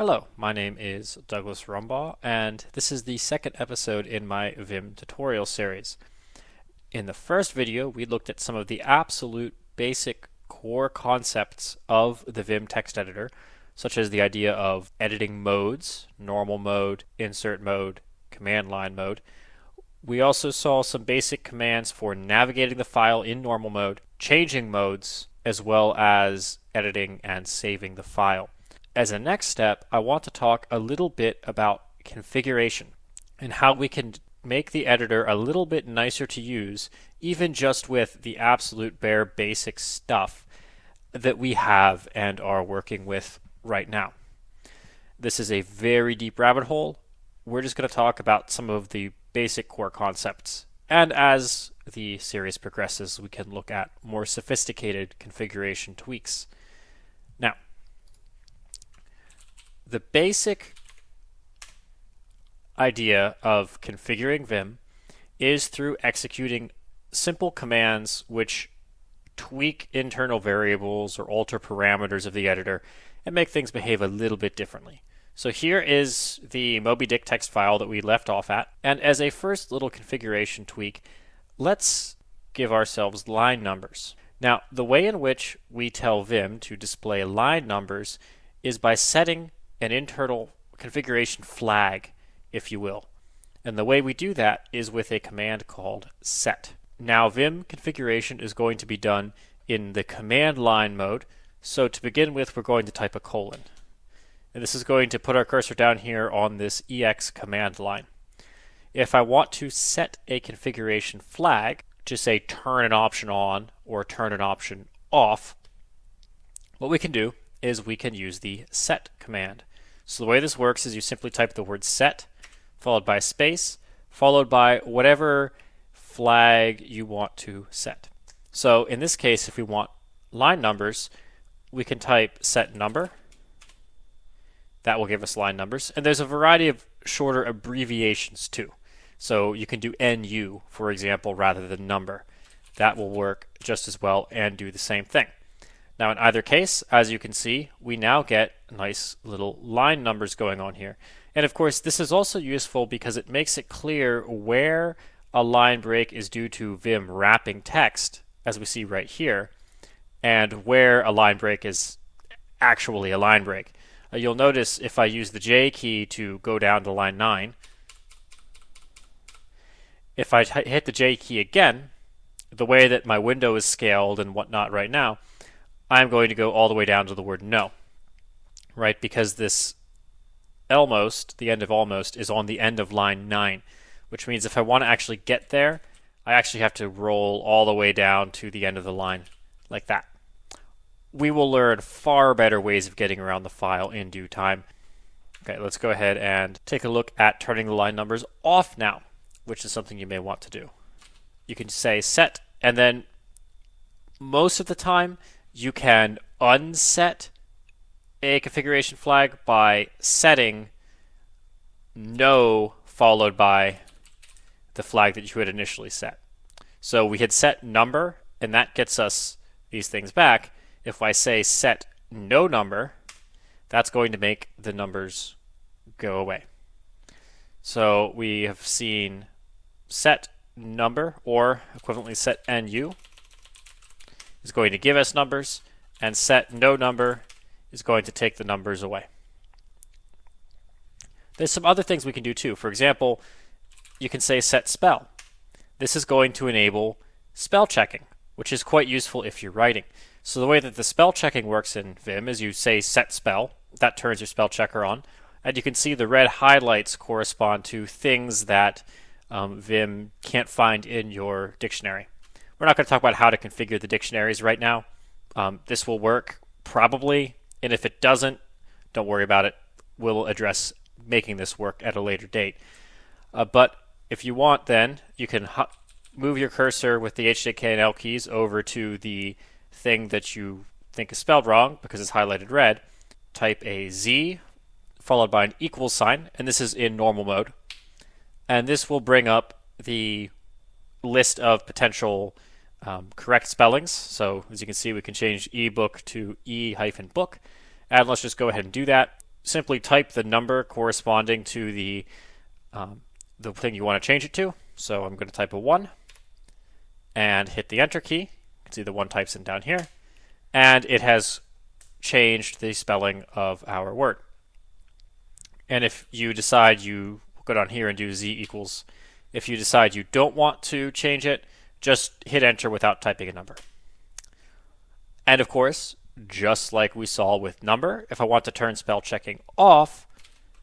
Hello, my name is Douglas Rumbaugh, and this is the second episode in my Vim tutorial series. In the first video, we looked at some of the absolute basic core concepts of the Vim text editor, such as the idea of editing modes, normal mode, insert mode, command line mode. We also saw some basic commands for navigating the file in normal mode, changing modes, as well as editing and saving the file. As a next step, I want to talk a little bit about configuration and how we can make the editor a little bit nicer to use, even just with the absolute bare basic stuff that we have and are working with right now. This is a very deep rabbit hole. We're just going to talk about some of the basic core concepts. And as the series progresses, we can look at more sophisticated configuration tweaks. Now, the basic idea of configuring Vim is through executing simple commands which tweak internal variables or alter parameters of the editor and make things behave a little bit differently. So here is the Moby Dick text file that we left off at, and as a first little configuration tweak, let's give ourselves line numbers. Now, the way in which we tell Vim to display line numbers is by setting an internal configuration flag, if you will. And the way we do that is with a command called set. Now, Vim configuration is going to be done in the command line mode. So to begin with, we're going to type a colon. And this is going to put our cursor down here on this EX command line. If I want to set a configuration flag, to say turn an option on or turn an option off, what we can do is we can use the set command. So the way this works is you simply type the word set, followed by space, followed by whatever flag you want to set. So in this case, if we want line numbers, we can type set number. That will give us line numbers. And there's a variety of shorter abbreviations too. So you can do NU, for example, rather than number. That will work just as well and do the same thing. Now in either case, as you can see, we now get nice little line numbers going on here. And of course, this is also useful because it makes it clear where a line break is due to Vim wrapping text, as we see right here, and where a line break is actually a line break. You'll notice if I use the J key to go down to line 9, if I hit the J key again, the way that my window is scaled and whatnot right now, I'm going to go all the way down to the word no, right? Because this almost, the end of almost, is on the end of line 9, which means if I want to actually get there, I actually have to roll all the way down to the end of the line like that. We will learn far better ways of getting around the file in due time. Okay, let's go ahead and take a look at turning the line numbers off now, which is something you may want to do. You can say set, and then most of the time, you can unset a configuration flag by setting no followed by the flag that you had initially set. So we had set number, and that gets us these things back. If I say set no number, that's going to make the numbers go away. So we have seen set number, or equivalently set NU, is going to give us numbers, and set no number is going to take the numbers away. There's some other things we can do too. For example, you can say set spell. This is going to enable spell checking, which is quite useful if you're writing. So the way that the spell checking works in Vim is you say set spell, that turns your spell checker on, and you can see the red highlights correspond to things that Vim can't find in your dictionary. We're not going to talk about how to configure the dictionaries right now. This will work probably, and if it doesn't, don't worry about it. We'll address making this work at a later date. But if you want, then you can move your cursor with the H, J, K, and L keys over to the thing that you think is spelled wrong because it's highlighted red. Type a Z followed by an equals sign, and this is in normal mode. And this will bring up the list of potential correct spellings. So as you can see, we can change ebook to e-book. And let's just go ahead and do that. simply type the number corresponding to the thing you want to change it to. So I'm going to type a 1 and hit the enter key. You can see the 1 types in down here. And it has changed the spelling of our word. And if you decide you go down here and do z equals, if you decide you don't want to change it, just hit enter without typing a number. And of course, just like we saw with number, if I want to turn spell checking off,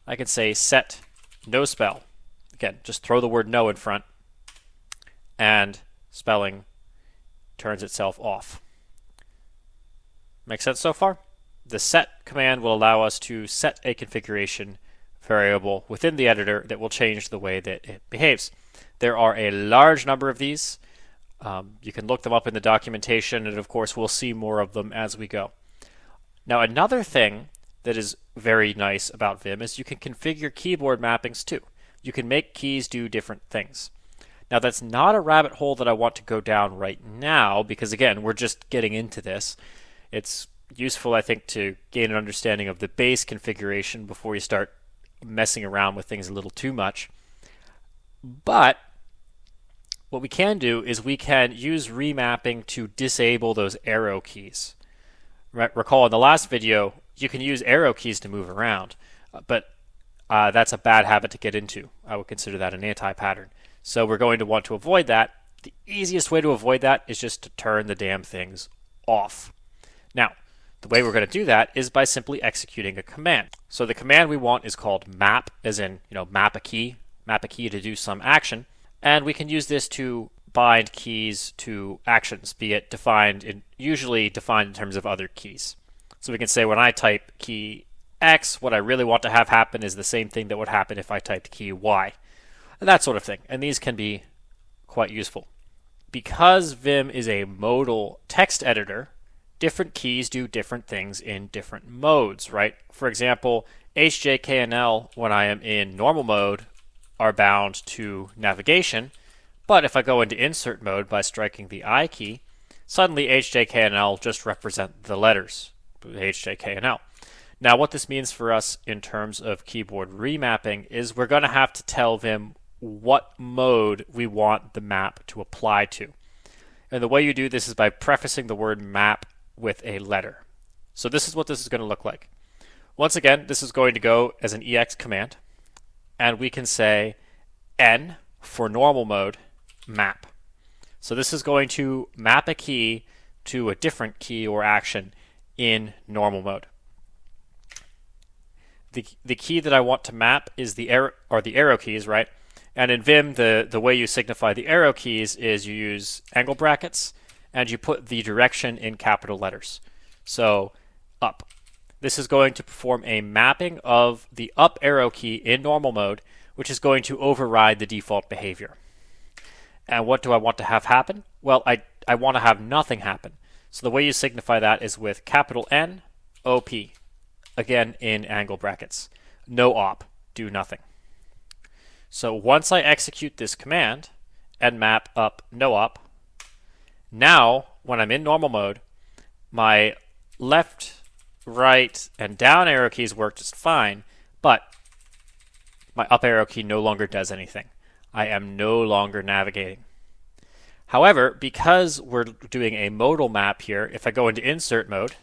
I can say set no spell. Again, just throw the word no in front, and spelling turns itself off. Make sense so far? The set command will allow us to set a configuration variable within the editor that will change the way that it behaves. There are a large number of these. You can look them up in the documentation, and of course we'll see more of them as we go. Now another thing that is very nice about Vim is you can configure keyboard mappings too. You can make keys do different things. Now that's not a rabbit hole that I want to go down right now because again, we're just getting into this. It's useful, I think, to gain an understanding of the base configuration before you start messing around with things a little too much. But what we can do is we can use remapping to disable those arrow keys. Recall in the last video, you can use arrow keys to move around, but that's a bad habit to get into. I would consider that an anti-pattern. So we're going to want to avoid that. The easiest way to avoid that is just to turn the damn things off. Now, the way we're going to do that is by simply executing a command. So the command we want is called map, as in, map a key to do some action. And we can use this to bind keys to actions, be it usually defined in terms of other keys. So we can say when I type key X, what I really want to have happen is the same thing that would happen if I typed key Y. And that sort of thing. And these can be quite useful. Because Vim is a modal text editor, different keys do different things in different modes, right? For example, H, J, K, and L, when I am in normal mode, are bound to navigation. But if I go into insert mode by striking the I key, suddenly H, J, K, and L just represent the letters, H, J, K, and L. Now what this means for us in terms of keyboard remapping is we're going to have to tell Vim what mode we want the map to apply to. And the way you do this is by prefacing the word map with a letter. So this is what this is going to look like. Once again, this is going to go as an EX command, and we can say N for normal mode map. So this is going to map a key to a different key or action in normal mode. The key that I want to map is the arrow keys, right? And in Vim, the way you signify the arrow keys is you use angle brackets and you put the direction in capital letters. So up. This is going to perform a mapping of the up arrow key in normal mode, which is going to override the default behavior. And what do I want to have happen? Well, I want to have nothing happen. So the way you signify that is with capital N, OP. Again, in angle brackets. No op, do nothing. So once I execute this command, nmap up no op, now when I'm in normal mode, my left, right, and down arrow keys work just fine, but my up arrow key no longer does anything. I am no longer navigating. However, because we're doing a modal map here, if I go into insert mode,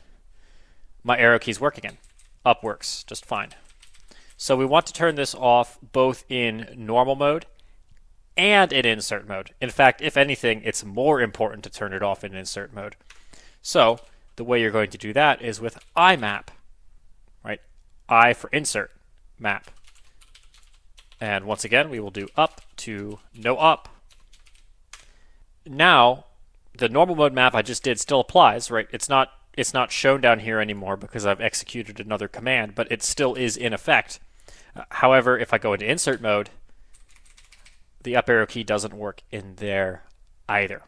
my arrow keys work again. Up works just fine. So we want to turn this off both in normal mode and in insert mode. In fact, if anything, it's more important to turn it off in insert mode. So the way you're going to do that is with IMAP, right? I for insert, map. And once again, we will do up to no up. Now, the normal mode map I just did still applies, right? It's not shown down here anymore because I've executed another command, but it still is in effect. However, if I go into insert mode, the up arrow key doesn't work in there either.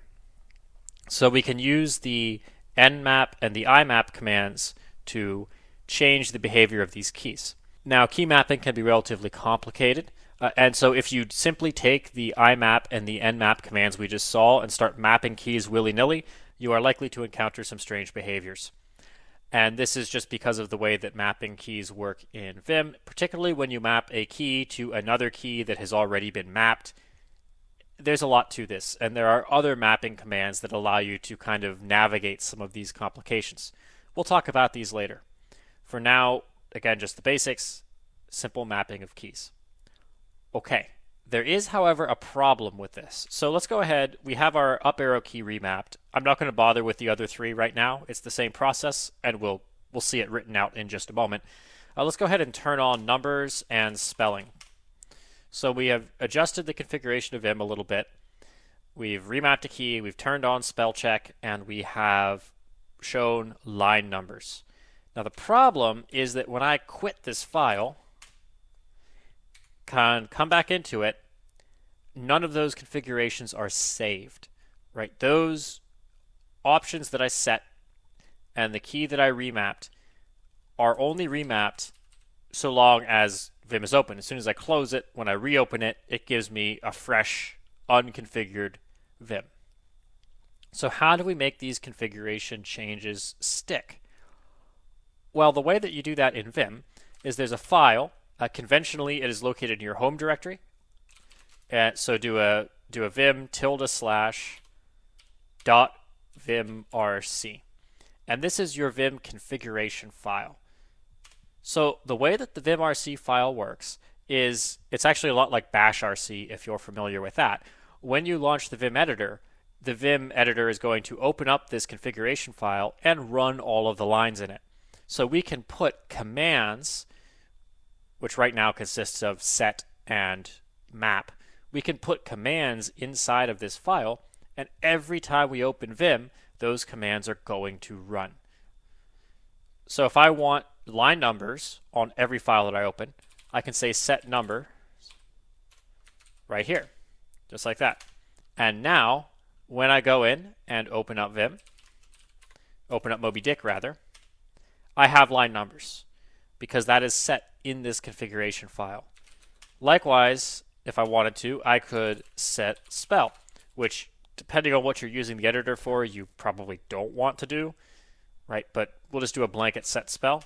So we can use the nmap and the imap commands to change the behavior of these keys. Now, key mapping can be relatively complicated. And so if you simply take the imap and the nmap commands we just saw and start mapping keys willy-nilly, you are likely to encounter some strange behaviors. And this is just because of the way that mapping keys work in Vim, particularly when you map a key to another key that has already been mapped. There's a lot to this, and there are other mapping commands that allow you to kind of navigate some of these complications. We'll talk about these later. For now, again, just the basics, simple mapping of keys. Okay, there is, however, a problem with this. So let's go ahead. We have our up arrow key remapped. I'm not going to bother with the other three right now. It's the same process, and we'll see it written out in just a moment. Let's go ahead and turn on numbers and spelling. So we have adjusted the configuration of Vim a little bit. We've remapped a key, we've turned on spell check, and we have shown line numbers. Now the problem is that when I quit this file, can come back into it, none of those configurations are saved, right? Those options that I set and the key that I remapped are only remapped so long as Vim is open. As soon as I close it, when I reopen it, it gives me a fresh, unconfigured Vim. So how do we make these configuration changes stick? Well, the way that you do that in Vim is there's a file. Conventionally, it is located in your home directory. So do a vim ~vimrc. And this is your Vim configuration file. So the way that the vimrc file works is it's actually a lot like bashrc if you're familiar with that. When you launch the Vim editor is going to open up this configuration file and run all of the lines in it. So we can put commands, which right now consists of set and map. We can put commands inside of this file, and every time we open Vim, those commands are going to run. So if I want line numbers on every file that I open, I can say set number right here, just like that. And now, when I go in and open up Vim, open up Moby Dick rather, I have line numbers because that is set in this configuration file. Likewise, if I wanted to, I could set spell, which depending on what you're using the editor for, you probably don't want to do, right? But we'll just do a blanket set spell.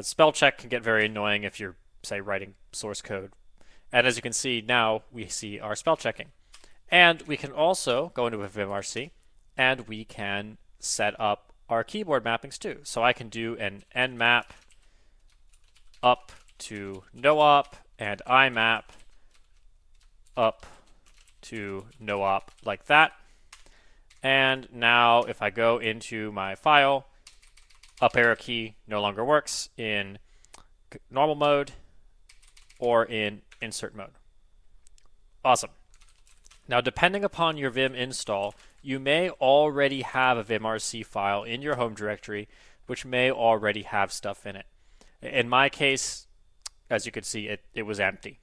Spell check can get very annoying if you're, say, writing source code. And as you can see now, we see our spell checking. And we can also go into a vimrc, and we can set up our keyboard mappings too. So I can do an nmap up to no-op and imap up to no-op like that. And now if I go into my file, up arrow key no longer works in normal mode or in insert mode. Awesome. Now, depending upon your Vim install, you may already have a vimrc file in your home directory, which may already have stuff in it. In my case, as you can see, it was empty.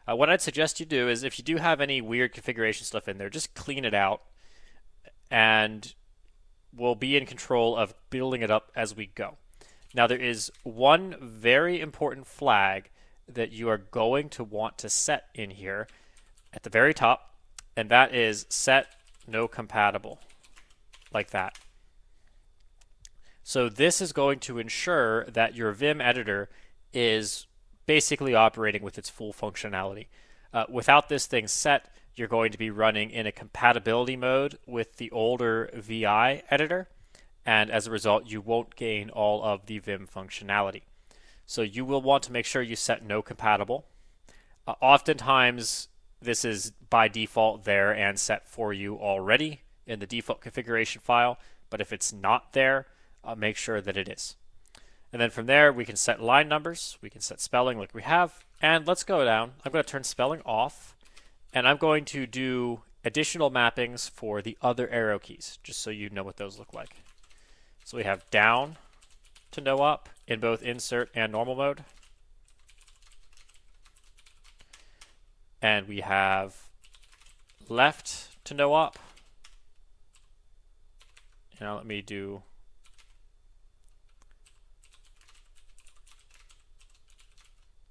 What I'd suggest you do is if you do have any weird configuration stuff in there, just clean it out, and we'll be in control of building it up as we go. Now, there is one very important flag that you are going to want to set in here at the very top, and that is set no compatible, like that. So this is going to ensure that your Vim editor is basically operating with its full functionality. Without this thing set, you're going to be running in a compatibility mode with the older VI editor, and as a result, you won't gain all of the Vim functionality. So you will want to make sure you set no compatible. Oftentimes, this is by default there and set for you already in the default configuration file, but if it's not there, make sure that it is. And then from there, we can set line numbers, we can set spelling like we have, and let's go down. I'm going to turn spelling off, and I'm going to do additional mappings for the other arrow keys, just so you know what those look like. So we have down to no-op in both insert and normal mode. And we have left to no-op. Now let me do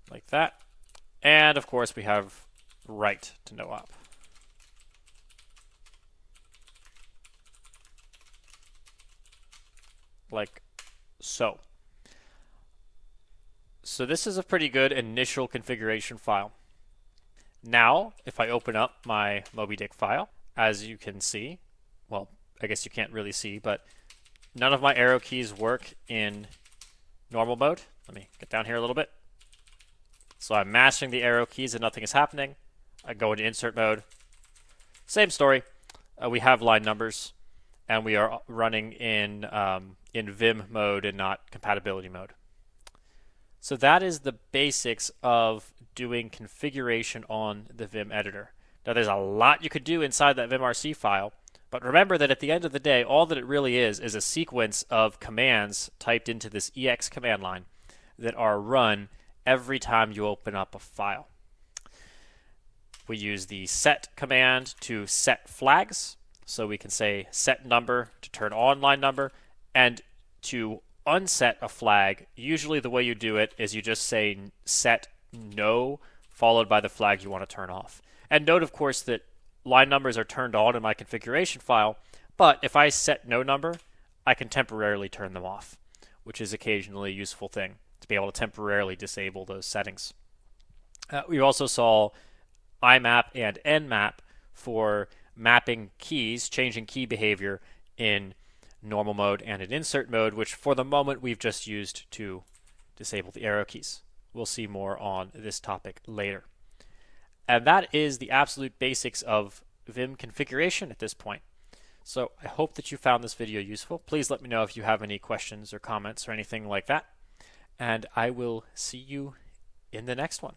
like that. And of course we have right to no-op. Like So this is a pretty good initial configuration file. Now, if I open up my MobyDick file, as you can see, well, I guess you can't really see, but none of my arrow keys work in normal mode. Let me get down here a little bit. So I'm mashing the arrow keys and nothing is happening. I go into insert mode. Same story. We have line numbers, and we are running in Vim mode and not compatibility mode. So that is the basics of doing configuration on the Vim editor. Now there's a lot you could do inside that vimrc file, but remember that at the end of the day, all that it really is a sequence of commands typed into this ex command line that are run every time you open up a file. We use the set command to set flags, so we can say set number to turn on line number, and to unset a flag, usually the way you do it is you just say set no followed by the flag you want to turn off. And note, of course, that line numbers are turned on in my configuration file, but if I set no number, I can temporarily turn them off, which is occasionally a useful thing to be able to temporarily disable those settings. We also saw IMAP and NMAP for mapping keys, changing key behavior in normal mode and in insert mode, which for the moment we've just used to disable the arrow keys. We'll see more on this topic later. And that is the absolute basics of Vim configuration at this point. So I hope that you found this video useful. Please let me know if you have any questions or comments or anything like that. And I will see you in the next one.